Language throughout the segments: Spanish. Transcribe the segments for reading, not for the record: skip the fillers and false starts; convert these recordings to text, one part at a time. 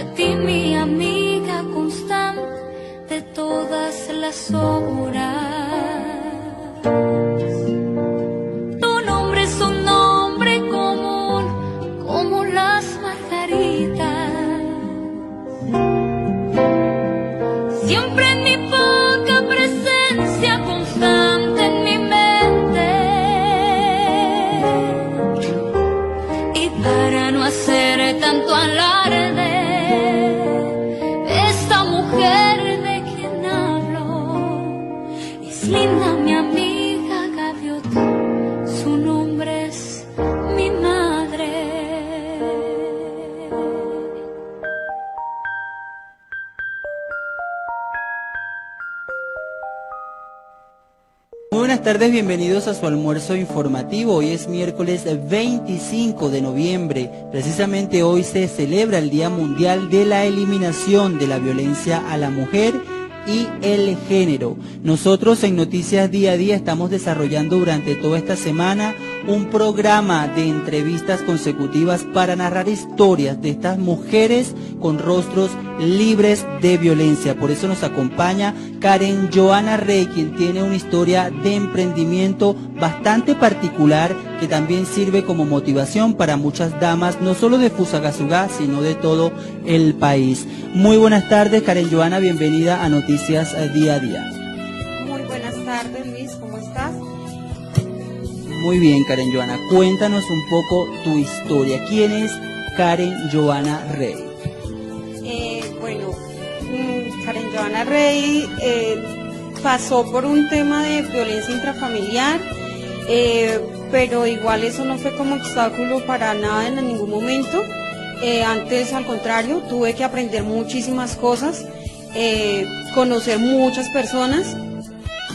a ti mi amiga constante de todas las horas. Tu nombre es un nombre común como las margaritas. Siempre en mi poca presencia constante en mi mente. Y para no hacer tanto alarde de esta mujer de quien hablo, es linda mi amiga gaviota, su nombre es mi madre. Muy buenas tardes, bienvenidos a su almuerzo informativo. Hoy es miércoles 25 de noviembre. Precisamente hoy se celebra el Día Mundial de la Eliminación de la Violencia a la Mujer y el Género. Nosotros en Noticias Día a Día estamos desarrollando durante toda esta semana un programa de entrevistas consecutivas para narrar historias de estas mujeres con rostros libres de violencia. Por eso nos acompaña Karen Johanna Rey, quien tiene una historia de emprendimiento bastante particular que también sirve como motivación para muchas damas, no solo de Fusagasugá, sino de todo el país. Muy buenas tardes, Karen Johanna, bienvenida a Noticias Día a Día. Muy buenas tardes, Luis, ¿cómo estás? Muy bien, Karen Johanna, cuéntanos un poco tu historia. ¿Quién es Karen Johanna Rey? Karen Johanna Rey pasó por un tema de violencia intrafamiliar, pero igual eso no fue como obstáculo para nada en ningún momento. Antes, al contrario, tuve que aprender muchísimas cosas, conocer muchas personas,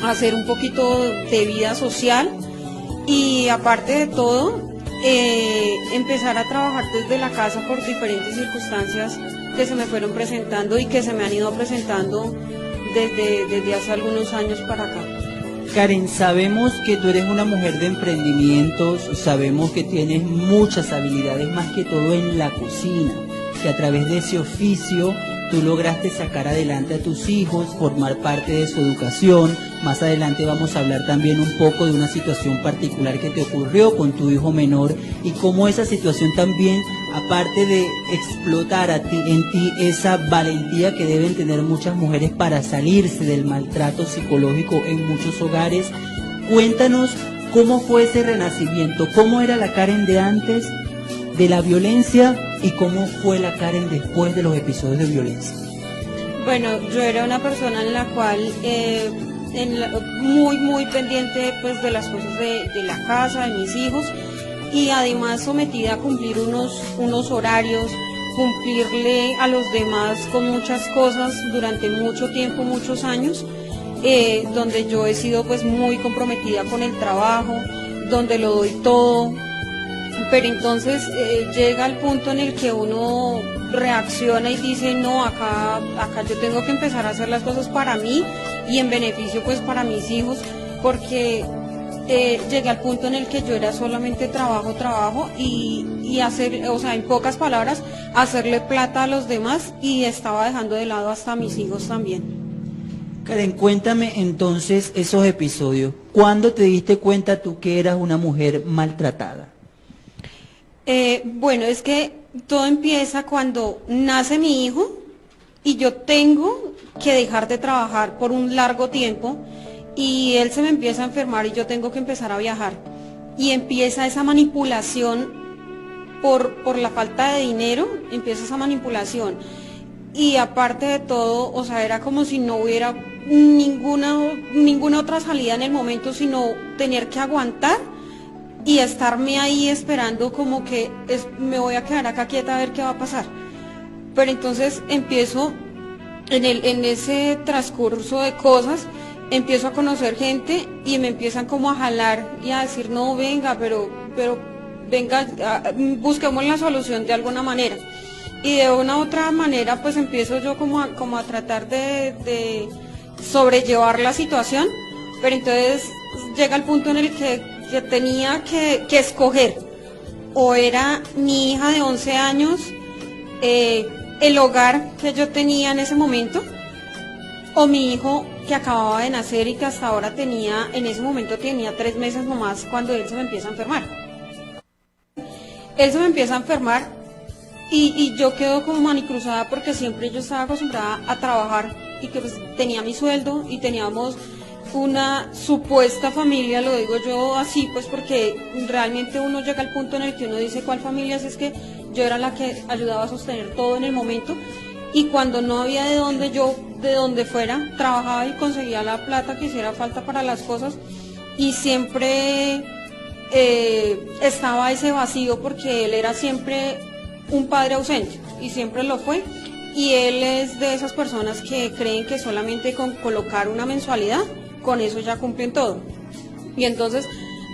hacer un poquito de vida social y aparte de todo, empezar a trabajar desde la casa por diferentes circunstancias que se me fueron presentando y que se me han ido presentando desde hace algunos años para acá. Karen, sabemos que tú eres una mujer de emprendimientos, sabemos que tienes muchas habilidades, más que todo en la cocina, que a través de ese oficio tú lograste sacar adelante a tus hijos, formar parte de su educación. Más adelante vamos a hablar también un poco de una situación particular que te ocurrió con tu hijo menor y cómo esa situación también, aparte de explotar en ti esa valentía que deben tener muchas mujeres para salirse del maltrato psicológico en muchos hogares. Cuéntanos cómo fue ese renacimiento, cómo era la Karen de antes de la violencia y cómo fue la Karen después de los episodios de violencia. Bueno, yo era una persona en la cual muy pendiente pues de las cosas de la casa, de mis hijos, y además sometida a cumplir unos horarios, cumplirle a los demás con muchas cosas durante mucho tiempo, muchos años, donde yo he sido pues muy comprometida con el trabajo, donde lo doy todo. Pero entonces llega el punto en el que uno reacciona y dice, no, acá yo tengo que empezar a hacer las cosas para mí y en beneficio pues para mis hijos, porque llegué al punto en el que yo era solamente trabajo y hacer, o sea, en pocas palabras, hacerle plata a los demás y estaba dejando de lado hasta a mis hijos también. Karen, cuéntame entonces esos episodios. ¿Cuándo te diste cuenta tú que eras una mujer maltratada? Bueno, es que todo empieza cuando nace mi hijo y yo tengo que dejar de trabajar por un largo tiempo y él se me empieza a enfermar y yo tengo que empezar a viajar. Y empieza esa manipulación por la falta de dinero, empieza esa manipulación. Y aparte de todo, o sea, era como si no hubiera ninguna otra salida en el momento, sino tener que aguantar y estarme ahí esperando como que me voy a quedar acá quieta a ver qué va a pasar. Pero entonces empiezo, en ese transcurso de cosas, empiezo a conocer gente y me empiezan como a jalar y a decir, no, venga, pero venga, busquemos la solución de alguna manera. Y de una u otra manera, pues empiezo yo como a tratar de sobrellevar la situación, pero entonces llega el punto en el que tenía que escoger, o era mi hija de 11 años, el hogar que yo tenía en ese momento, o mi hijo que acababa de nacer y que hasta ahora tenía, en ese momento tenía 3 meses nomás cuando él se me empieza a enfermar. Él se me empieza a enfermar y yo quedo como manicruzada porque siempre yo estaba acostumbrada a trabajar y que pues tenía mi sueldo y teníamos una supuesta familia, lo digo yo así pues porque realmente uno llega al punto en el que uno dice cuál familia, si es que yo era la que ayudaba a sostener todo en el momento y cuando no había de dónde yo, de donde fuera, trabajaba y conseguía la plata que hiciera falta para las cosas y siempre estaba ese vacío porque él era siempre un padre ausente y siempre lo fue y él es de esas personas que creen que solamente con colocar una mensualidad con eso ya cumplen todo y entonces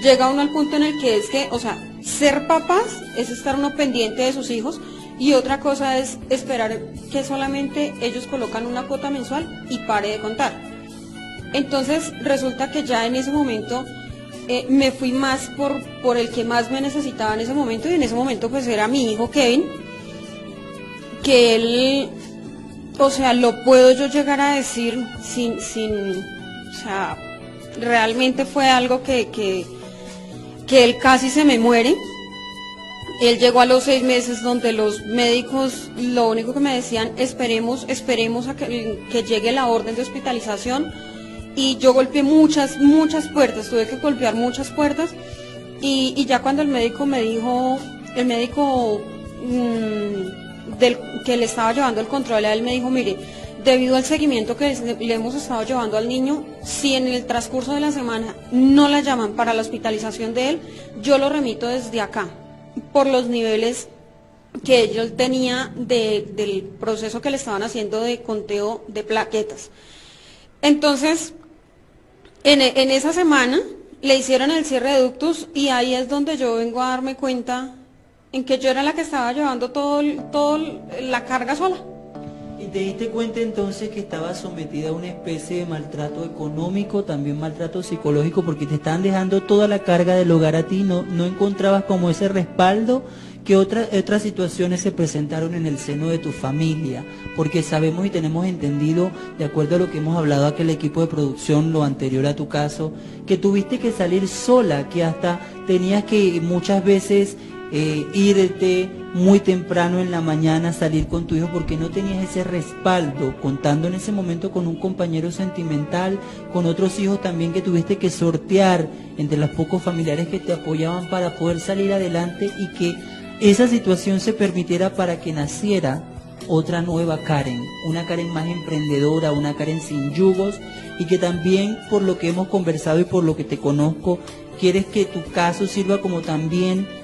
llega uno al punto en el que es que, o sea, ser papás es estar uno pendiente de sus hijos y otra cosa es esperar que solamente ellos colocan una cuota mensual y pare de contar. Entonces resulta que ya en ese momento me fui más por el que más me necesitaba en ese momento y en ese momento pues era mi hijo Kevin, que él, o sea, lo puedo yo llegar a decir o sea, realmente fue algo que él casi se me muere. Él llegó a los 6 meses donde los médicos lo único que me decían, esperemos a que llegue la orden de hospitalización y yo golpeé muchas puertas, tuve que golpear muchas puertas y ya cuando el médico me dijo, el médico que le estaba llevando el control a él me dijo, mire, debido al seguimiento que le hemos estado llevando al niño, si en el transcurso de la semana no la llaman para la hospitalización de él, yo lo remito desde acá, por los niveles que él tenía del proceso que le estaban haciendo de conteo de plaquetas. Entonces, en esa semana le hicieron el cierre de ductos y ahí es donde yo vengo a darme cuenta en que yo era la que estaba llevando todo la carga sola. ¿Y te diste cuenta entonces que estabas sometida a una especie de maltrato económico, también maltrato psicológico, porque te estaban dejando toda la carga del hogar a ti, no encontrabas como ese respaldo? ¿Qué otras situaciones se presentaron en el seno de tu familia? Porque sabemos y tenemos entendido, de acuerdo a lo que hemos hablado aquí el equipo de producción, lo anterior a tu caso, que tuviste que salir sola, que hasta tenías que muchas veces irte muy temprano en la mañana, salir con tu hijo porque no tenías ese respaldo, contando en ese momento con un compañero sentimental, con otros hijos también que tuviste que sortear entre los pocos familiares que te apoyaban para poder salir adelante y que esa situación se permitiera para que naciera otra nueva Karen, una Karen más emprendedora, una Karen sin yugos y que también por lo que hemos conversado y por lo que te conozco, quieres que tu caso sirva como también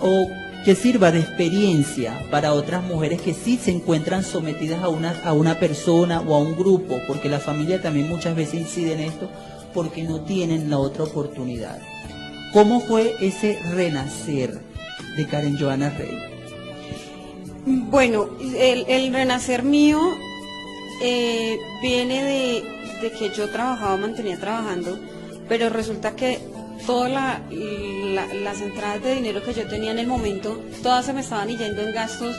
o que sirva de experiencia para otras mujeres que sí se encuentran sometidas a una persona o a un grupo, porque la familia también muchas veces incide en esto porque no tienen la otra oportunidad. ¿Cómo fue ese renacer de Karen Johanna Rey? Bueno, el renacer mío viene de que yo mantenía trabajando, pero resulta que todas las entradas de dinero que yo tenía en el momento, todas se me estaban yendo en gastos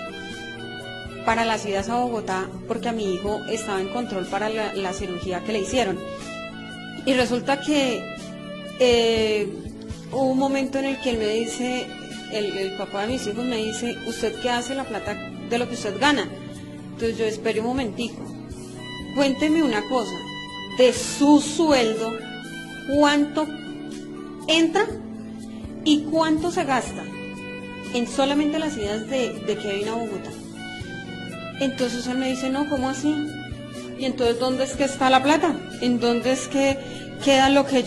para las idas a Bogotá, porque a mi hijo estaba en control para la cirugía que le hicieron. Y resulta que hubo un momento en el que él me dice, el papá de mis hijos me dice, ¿usted qué hace la plata de lo que usted gana? Entonces yo esperé un momentico, cuénteme una cosa, de su sueldo, ¿cuánto entra y cuánto se gasta en solamente las idas de Kevin a Bogotá? Entonces él me dice, no, ¿cómo así? Y entonces, ¿dónde es que está la plata? ¿En dónde es que queda lo que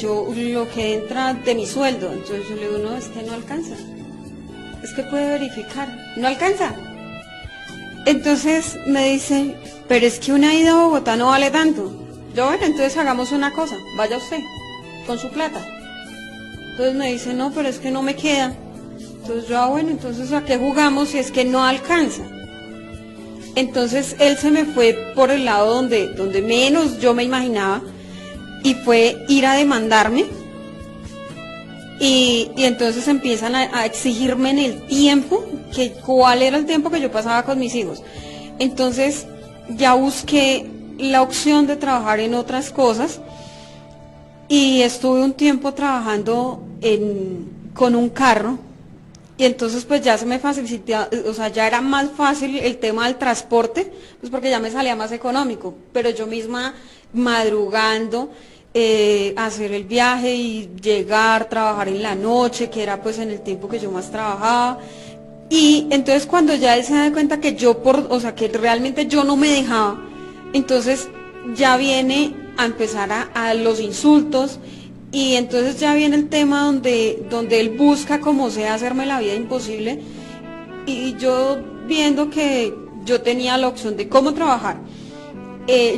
entra de mi sueldo? Entonces yo le digo, no, es que no alcanza. Es que puede verificar, no alcanza. Entonces me dice, pero es que una ida a Bogotá no vale tanto. Yo, bueno, entonces hagamos una cosa, vaya usted con su plata. Entonces me dice, no, pero es que no me queda. Entonces yo, bueno, entonces ¿a qué jugamos si es que no alcanza? Entonces él se me fue por el lado donde menos yo me imaginaba y fue ir a demandarme y entonces empiezan a exigirme en el tiempo, que cuál era el tiempo que yo pasaba con mis hijos. Entonces ya busqué la opción de trabajar en otras cosas y estuve un tiempo trabajando con un carro. Y entonces pues ya se me facilitaba, o sea, ya era más fácil el tema del transporte, pues porque ya me salía más económico, pero yo misma madrugando, hacer el viaje y llegar, trabajar en la noche, que era pues en el tiempo que yo más trabajaba. Y entonces cuando ya él se da cuenta que o sea, que realmente yo no me dejaba, entonces ya viene a empezar a los insultos. Y entonces ya viene el tema donde él busca como sea hacerme la vida imposible, y yo viendo que yo tenía la opción de cómo trabajar,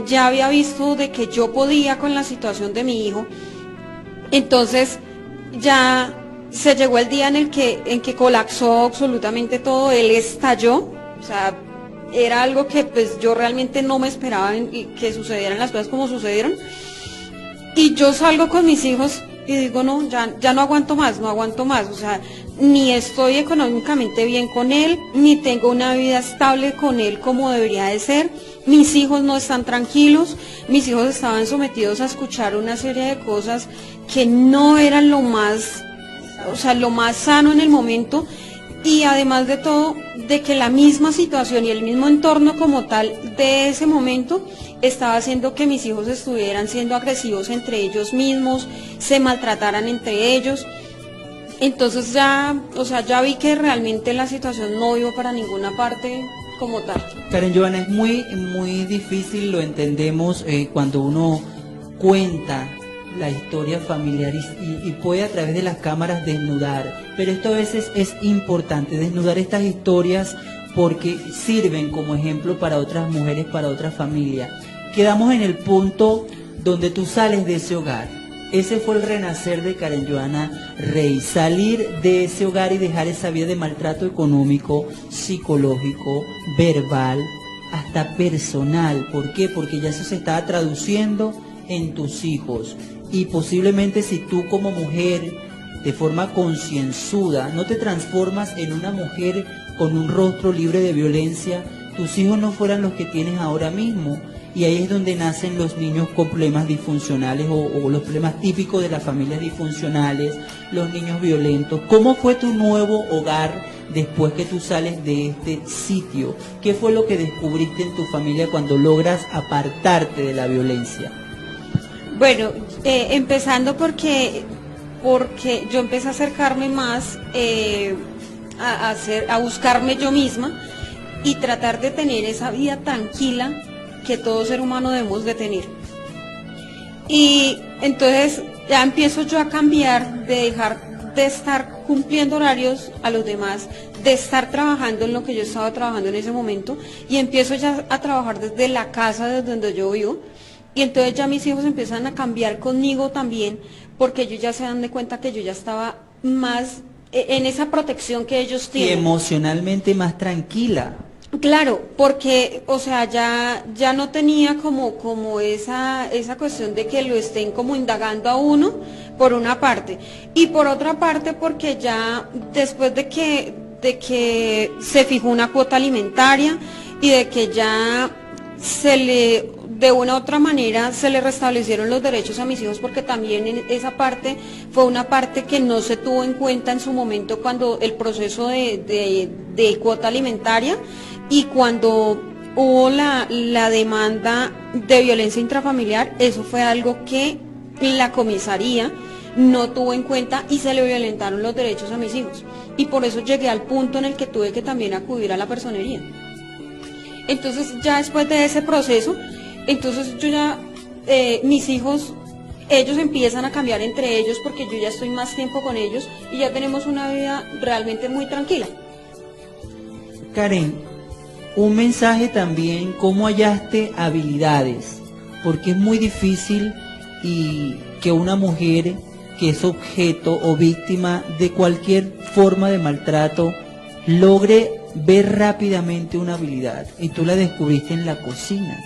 ya había visto de que yo podía con la situación de mi hijo, entonces ya se llegó el día en que colapsó absolutamente todo, él estalló, o sea, era algo que pues yo realmente no me esperaba que sucedieran las cosas como sucedieron. Y yo salgo con mis hijos y digo, no, ya no aguanto más, o sea, ni estoy económicamente bien con él, ni tengo una vida estable con él como debería de ser, mis hijos no están tranquilos, mis hijos estaban sometidos a escuchar una serie de cosas que no eran lo más sano en el momento, y además de todo, de que la misma situación y el mismo entorno como tal de ese momento estaba haciendo que mis hijos estuvieran siendo agresivos entre ellos mismos, se maltrataran entre ellos. Entonces ya vi que realmente la situación no iba para ninguna parte como tal. Karen Johanna, es muy, muy difícil, lo entendemos, cuando uno cuenta la historia familiar y puede a través de las cámaras desnudar, pero esto a veces es importante, desnudar estas historias porque sirven como ejemplo para otras mujeres, para otras familias. Quedamos en el punto donde tú sales de ese hogar. Ese fue el renacer de Karen Johanna Rey, salir de ese hogar y dejar esa vida de maltrato económico, psicológico, verbal, hasta personal. ¿Por qué? Porque ya eso se estaba traduciendo en tus hijos. Y posiblemente si tú como mujer, de forma concienzuda, no te transformas en una mujer con un rostro libre de violencia, tus hijos no fueran los que tienes ahora mismo. Y ahí es donde nacen los niños con problemas disfuncionales o los problemas típicos de las familias disfuncionales, los niños violentos. ¿Cómo fue tu nuevo hogar después que tú sales de este sitio? ¿Qué fue lo que descubriste en tu familia cuando logras apartarte de la violencia? Bueno, empezando porque yo empecé a acercarme más, a buscarme yo misma y tratar de tener esa vida tranquila que todo ser humano debemos de tener. Y entonces ya empiezo yo a cambiar, de dejar de estar cumpliendo horarios a los demás, de estar trabajando en lo que yo estaba trabajando en ese momento, y empiezo ya a trabajar desde la casa, desde donde yo vivo, y entonces ya mis hijos empiezan a cambiar conmigo también, porque ellos ya se dan de cuenta que yo ya estaba más en esa protección que ellos tienen. Y emocionalmente más tranquila. Claro, porque, o sea, ya no tenía como esa cuestión de que lo estén como indagando a uno, por una parte, y por otra parte porque ya después de que se fijó una cuota alimentaria y de que ya de una u otra manera se le restablecieron los derechos a mis hijos, porque también en esa parte fue una parte que no se tuvo en cuenta en su momento cuando el proceso de cuota alimentaria, y cuando hubo la demanda de violencia intrafamiliar, eso fue algo que la comisaría no tuvo en cuenta y se le violentaron los derechos a mis hijos. Y por eso llegué al punto en el que tuve que también acudir a la personería. Entonces ya después de ese proceso, entonces yo ya, mis hijos, ellos empiezan a cambiar entre ellos porque yo ya estoy más tiempo con ellos y ya tenemos una vida realmente muy tranquila. Karen, un mensaje también, ¿cómo hallaste habilidades? Porque es muy difícil y que una mujer que es objeto o víctima de cualquier forma de maltrato logre ver rápidamente una habilidad, y tú la descubriste en la cocina.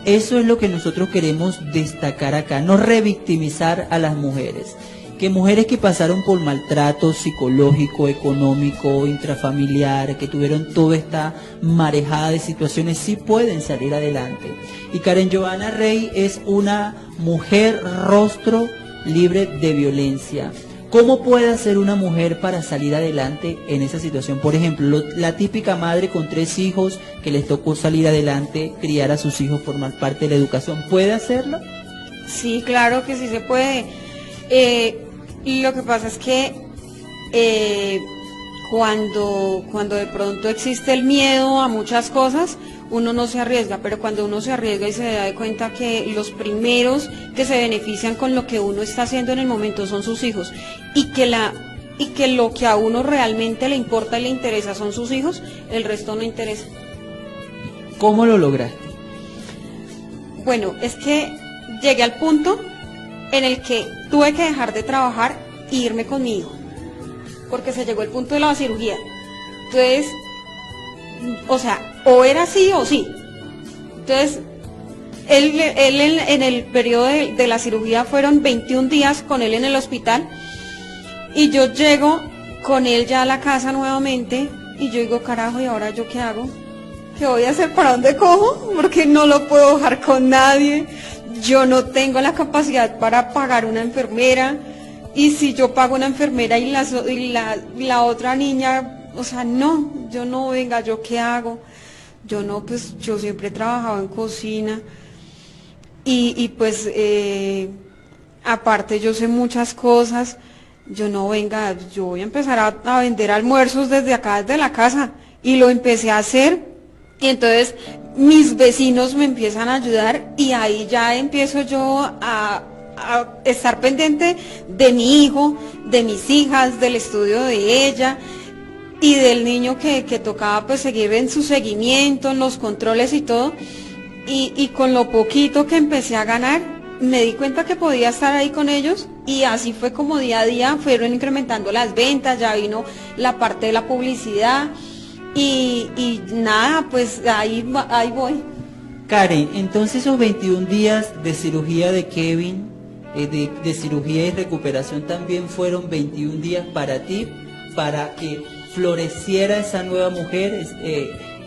Eso es lo que nosotros queremos destacar acá, no revictimizar a las mujeres. que mujeres que pasaron por maltrato psicológico, económico, intrafamiliar, que tuvieron toda esta marejada de situaciones, sí pueden salir adelante. Y Karen Johanna Rey es una mujer rostro libre de violencia. ¿Cómo puede hacer una mujer para salir adelante en esa situación? Por ejemplo, la típica madre con 3 hijos que les tocó salir adelante, criar a sus hijos, formar parte de la educación, ¿puede hacerlo? Sí, claro que sí se puede. Lo que pasa es que cuando de pronto existe el miedo a muchas cosas, uno no se arriesga, pero cuando uno se arriesga y se da cuenta que los primeros que se benefician con lo que uno está haciendo en el momento son sus hijos, y que lo que a uno realmente le importa y le interesa son sus hijos, el resto no interesa. ¿Cómo lo lograste? Bueno, es que llegué al punto en el que tuve que dejar de trabajar e irme con mi hijo, porque se llegó el punto de la cirugía. Entonces, o sea, o era sí o sí. Entonces, él en el periodo de la cirugía fueron 21 días con él en el hospital, y yo llego con él ya a la casa nuevamente, y yo digo, carajo, ¿y ahora yo qué hago? ¿Qué voy a hacer? ¿Para dónde cojo? Porque no lo puedo dejar con nadie. Yo no tengo la capacidad para pagar una enfermera, y si yo pago una enfermera y la otra niña, o sea, no, yo no, venga, ¿yo qué hago? Yo no, pues yo siempre he trabajado en cocina, y pues aparte yo sé muchas cosas. Yo no, venga, yo voy a empezar a vender almuerzos desde acá, desde la casa, y lo empecé a hacer, y entonces mis vecinos me empiezan a ayudar, y ahí ya empiezo yo a estar pendiente de mi hijo, de mis hijas, del estudio de ella, y del niño que tocaba pues seguir en su seguimiento, en los controles y todo, y con lo poquito que empecé a ganar, me di cuenta que podía estar ahí con ellos, y así fue como día a día fueron incrementando las ventas, ya vino la parte de la publicidad, y nada, pues ahí voy. Karen, entonces esos 21 días de cirugía de Kevin, de cirugía y recuperación, también fueron 21 días para ti, para que floreciera esa nueva mujer.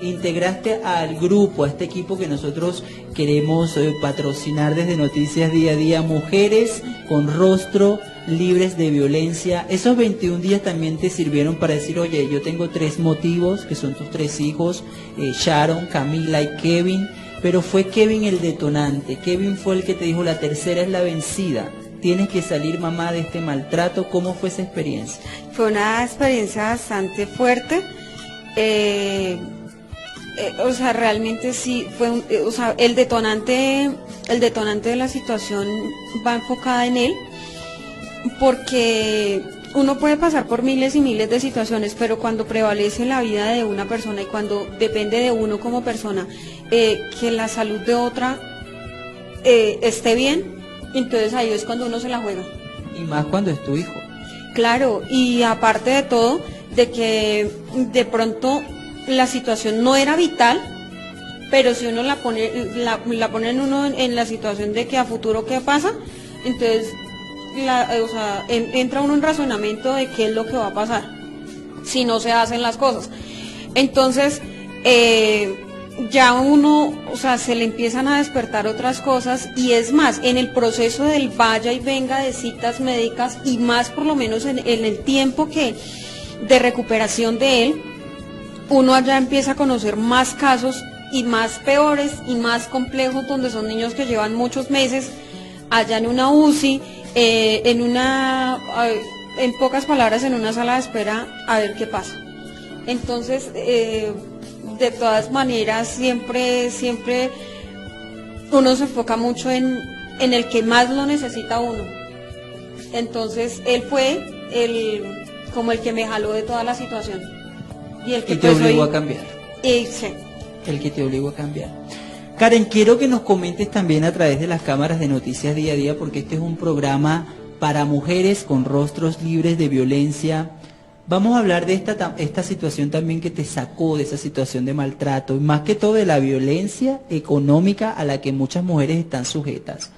Integraste al grupo, a este equipo que nosotros queremos patrocinar desde Noticias Día a Día, mujeres con rostro libres de violencia. Esos 21 días también te sirvieron para decir, oye, yo tengo 3 motivos, que son tus 3 hijos, Sharon, Camila y Kevin, pero fue Kevin el detonante. Kevin fue el que te dijo, la tercera es la vencida, tienes que salir, mamá, de este maltrato. ¿Cómo fue esa experiencia? Fue una experiencia bastante fuerte. O sea, realmente sí fue o sea, el detonante de la situación va enfocada en él, porque uno puede pasar por miles y miles de situaciones, pero cuando prevalece la vida de una persona y cuando depende de uno como persona, que la salud de otra esté bien, entonces ahí es cuando uno se la juega. Y más cuando es tu hijo. Claro, y aparte de todo, de que de pronto la situación no era vital, pero si uno la pone en uno en la situación de que a futuro qué pasa, entonces o sea, entra uno en razonamiento de qué es lo que va a pasar si no se hacen las cosas. Entonces ya uno, o sea, se le empiezan a despertar otras cosas, y es más, en el proceso del vaya y venga de citas médicas, y más por lo menos en el tiempo de recuperación de él, uno allá empieza a conocer más casos, y más peores y más complejos, donde son niños que llevan muchos meses allá en una UCI, en pocas palabras, en una sala de espera a ver qué pasa. Entonces, de todas maneras, siempre uno se enfoca mucho en el que más lo necesita uno. Entonces, él fue como el que me jaló de toda la situación. Y el que te obligó a cambiar. Sí. El que te obligó a cambiar. Karen, quiero que nos comentes también a través de las cámaras de Noticias Día a Día, porque este es un programa para mujeres con rostros libres de violencia. Vamos a hablar de esta situación también que te sacó de esa situación de maltrato, y más que todo de la violencia económica a la que muchas mujeres están sujetas.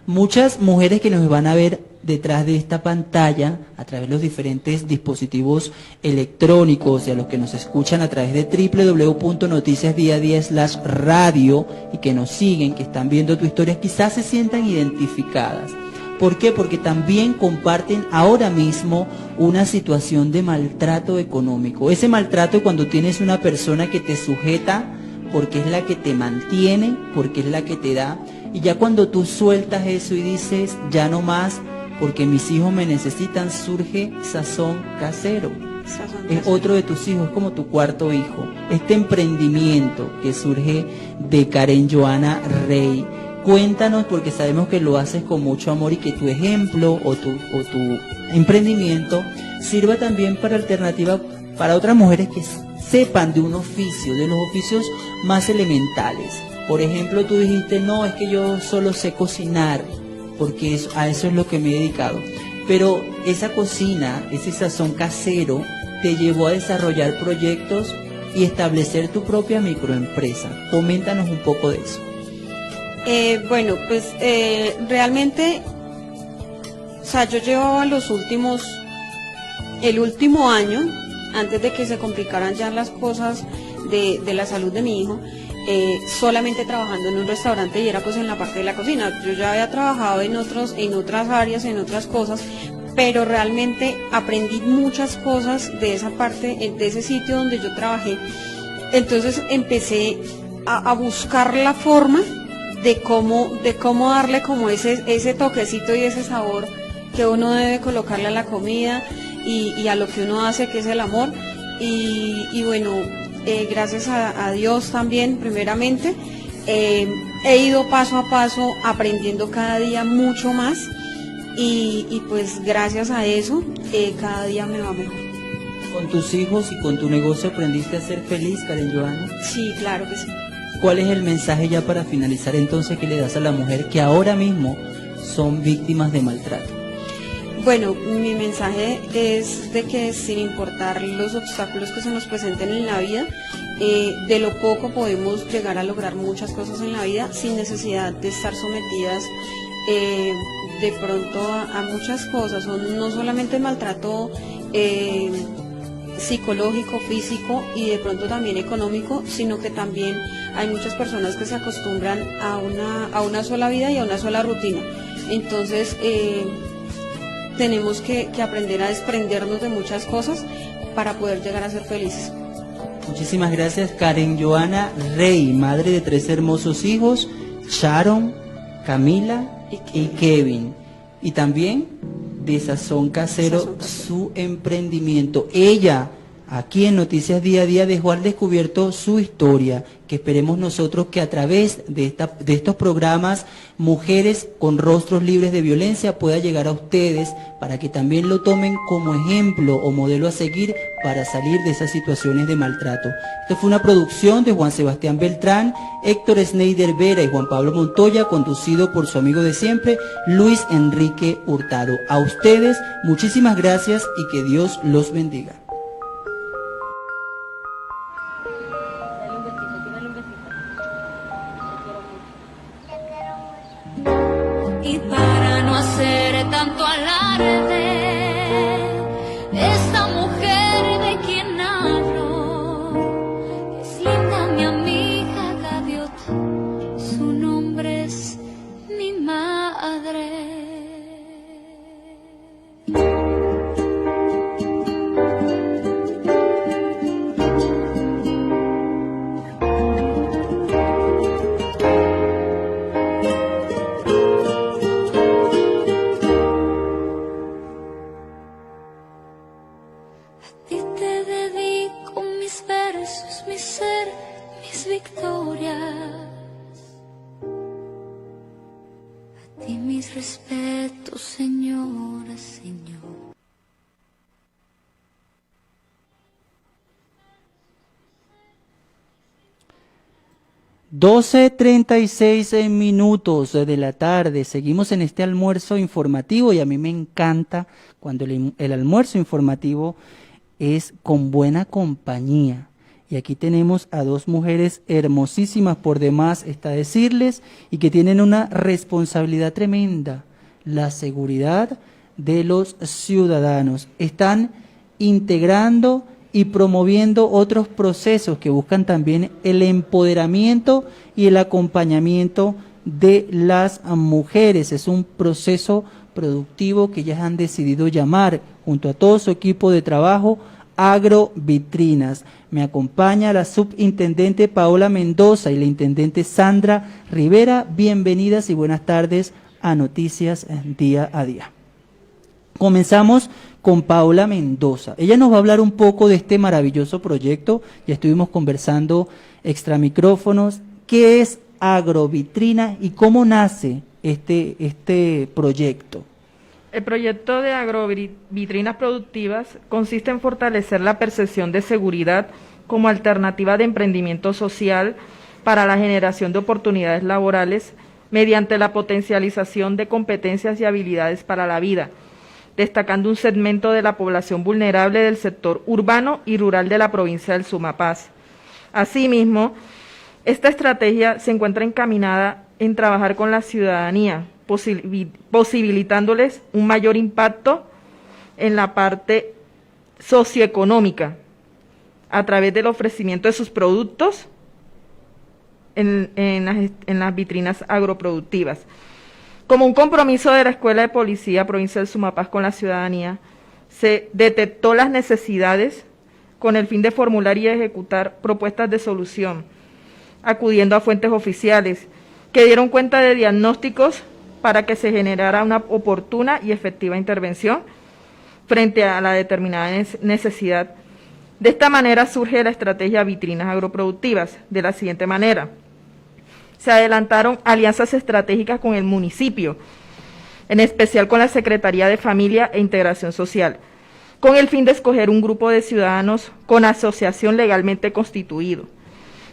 Muchas mujeres que nos van a ver detrás de esta pantalla, a través de los diferentes dispositivos electrónicos y a los que nos escuchan a través de www.noticiasdiadia.radio y que nos siguen, que están viendo tu historia, quizás se sientan identificadas. ¿Por qué? Porque también comparten ahora mismo una situación de maltrato económico. Ese maltrato cuando tienes una persona que te sujeta porque es la que te mantiene, porque es la que te da, y ya cuando tú sueltas eso y dices, ya no más, porque mis hijos me necesitan, surge Sazón Casero. Es otro de tus hijos, es como tu cuarto hijo. Este emprendimiento que surge de Karen Johanna Rey. Cuéntanos, porque sabemos que lo haces con mucho amor y que tu ejemplo o tu emprendimiento sirva también para alternativa para otras mujeres que sepan de un oficio, de los oficios más elementales. Por ejemplo, tú dijiste, no, es que yo solo sé cocinar, porque a eso es lo que me he dedicado. Pero esa cocina, ese sazón casero, te llevó a desarrollar proyectos y establecer tu propia microempresa. Coméntanos un poco de eso. Bueno, pues realmente, o sea, yo llevaba el último año, antes de que se complicaran ya las cosas de la salud de mi hijo, solamente trabajando en un restaurante y era pues en la parte de la cocina. Yo ya había trabajado en otras áreas, en otras cosas, pero realmente aprendí muchas cosas de esa parte, de ese sitio donde yo trabajé. Entonces empecé a buscar la forma de cómo darle como ese toquecito y ese sabor que uno debe colocarle a la comida y a lo que uno hace, que es el amor. Y bueno, gracias a Dios también, primeramente, he ido paso a paso aprendiendo cada día mucho más y pues gracias a eso cada día me va mejor. ¿Con tus hijos y con tu negocio aprendiste a ser feliz, Karen Johanna? Sí, claro que sí. ¿Cuál es el mensaje ya para finalizar entonces que le das a la mujer que ahora mismo son víctimas de maltrato? Bueno, mi mensaje es de que sin importar los obstáculos que se nos presenten en la vida, de lo poco podemos llegar a lograr muchas cosas en la vida sin necesidad de estar sometidas de pronto a muchas cosas. No solamente el maltrato psicológico, físico y de pronto también económico, sino que también hay muchas personas que se acostumbran a una sola vida y a una sola rutina. Entonces tenemos que aprender a desprendernos de muchas cosas para poder llegar a ser felices. Muchísimas gracias, Karen Johanna Rey, madre de 3 hermosos hijos, Sharon, Camila y Kevin. Y también de Sazón Casero, su emprendimiento. Ella, aquí en Noticias Día a Día, dejó al descubierto su historia, que esperemos nosotros que a través de estos programas, Mujeres con Rostros Libres de Violencia pueda llegar a ustedes para que también lo tomen como ejemplo o modelo a seguir para salir de esas situaciones de maltrato. Esto fue una producción de Juan Sebastián Beltrán, Héctor Schneider Vera y Juan Pablo Montoya, conducido por su amigo de siempre, Luis Enrique Hurtado. A ustedes, muchísimas gracias y que Dios los bendiga. Y para no hacer tanto alarde, esta mujer de quien hablo es linda, mi amiga Gaviota, su nombre es mi madre. Mis respetos, señora, señor. (12:36 de la tarde). Seguimos en este almuerzo informativo y a mí me encanta cuando el almuerzo informativo es con buena compañía. Y aquí tenemos a 2 mujeres hermosísimas por demás, está decirles, y que tienen una responsabilidad tremenda, la seguridad de los ciudadanos. Están integrando y promoviendo otros procesos que buscan también el empoderamiento y el acompañamiento de las mujeres. Es un proceso productivo que ellas han decidido llamar, junto a todo su equipo de trabajo, Agrovitrinas. Me acompaña la subintendente Paola Mendoza y la intendente Sandra Rivera. Bienvenidas y buenas tardes a Noticias Día a Día. Comenzamos con Paola Mendoza. Ella nos va a hablar un poco de este maravilloso proyecto. Ya estuvimos conversando extra micrófonos. ¿Qué es Agrovitrinas y cómo nace este proyecto? El proyecto de agrovitrinas productivas consiste en fortalecer la percepción de seguridad como alternativa de emprendimiento social para la generación de oportunidades laborales mediante la potencialización de competencias y habilidades para la vida, destacando un segmento de la población vulnerable del sector urbano y rural de la provincia del Sumapaz. Asimismo, esta estrategia se encuentra encaminada en trabajar con la ciudadanía, posibilitándoles un mayor impacto en la parte socioeconómica a través del ofrecimiento de sus productos en las vitrinas agroproductivas. Como un compromiso de la Escuela de Policía Provincia del Sumapaz con la ciudadanía, se detectó las necesidades con el fin de formular y ejecutar propuestas de solución, acudiendo a fuentes oficiales que dieron cuenta de diagnósticos para que se generara una oportuna y efectiva intervención frente a la determinada necesidad. De esta manera surge la estrategia Vitrinas Agroproductivas, de la siguiente manera. Se adelantaron alianzas estratégicas con el municipio, en especial con la Secretaría de Familia e Integración Social, con el fin de escoger un grupo de ciudadanos con asociación legalmente constituido,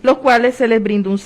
los cuales se les brindó un